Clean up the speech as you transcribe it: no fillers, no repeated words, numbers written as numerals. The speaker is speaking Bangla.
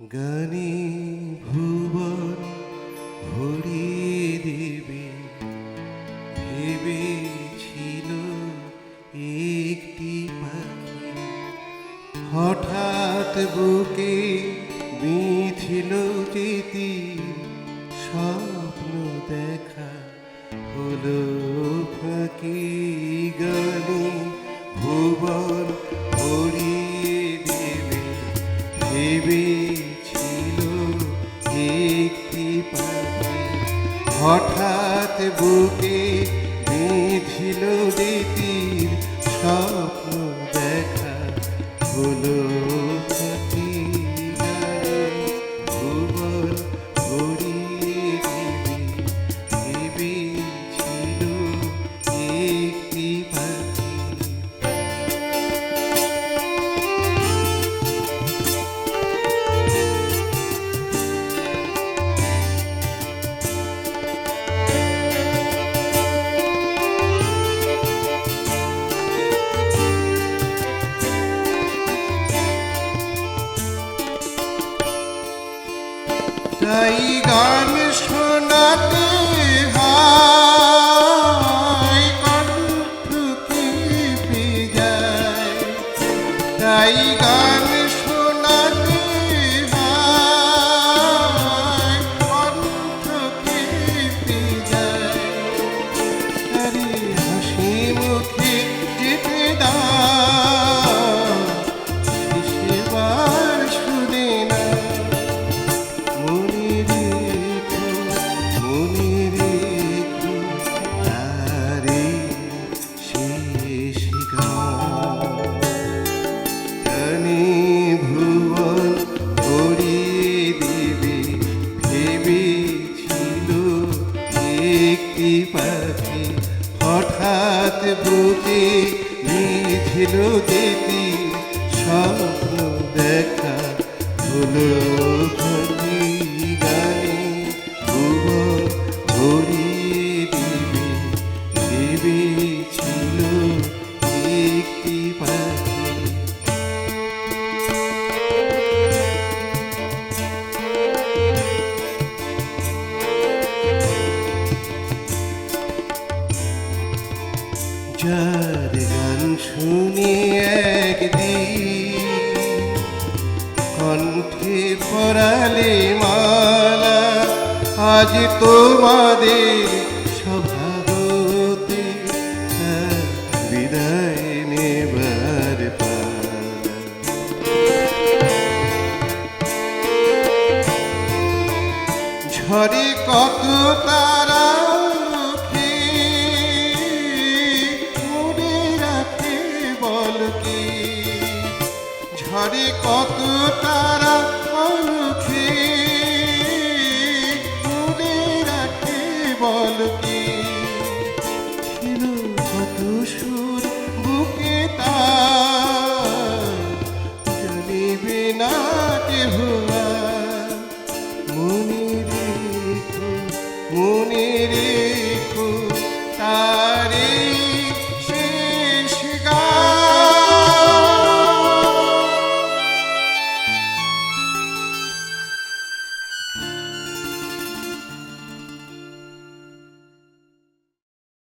গানে ভুবন ভরিয়ে দেবে ভেবেছিল একটি পাখি, হঠাৎ বুকে বিঁধল যেতি স্বপ্ন দেখা হলো ফাঁকি। গানে ভুবন ভরিয়ে দেবে ভেবেছিল একটি পাখি, হঠাৎ বুকে বিঁধল যেতির স্বপ্ন দেখা হলো ফাঁকি। গানে ভুবন ভরিয়ে দেবে ভেবেছিল একটি পাখি। তাই গান শোনাতে হয় কণ্ঠ কেঁপে যায়, তাই গান শোনাতে হয় কণ্ঠ কেঁপে যায়। আরে হাসি মুখে যেতে দাও, শেষবার শুনে না মনে রেখো তারে শেষ গান। গানে ভুবন ভরিয়ে দেবে ভেবেছিল একটি পাখি, হঠাৎ বুকে বিঁধল যেতি স্বপ্ন দেখা হলো ফাঁকি। গানে ভুবন ভরিয়ে দেবে ভেবেছিল একটি পাখি। যার গান শুনি একদিন কণ্ঠে পরালে মালা, আজ তোমাদের স্বভাবতে তার বিদায় নেবার পালা। ঝরে কত তারা মুখে মনে রাখে বল কি, ঝরে কত তারা মুখে মনে রাখে বল কি। ছিল কত সুর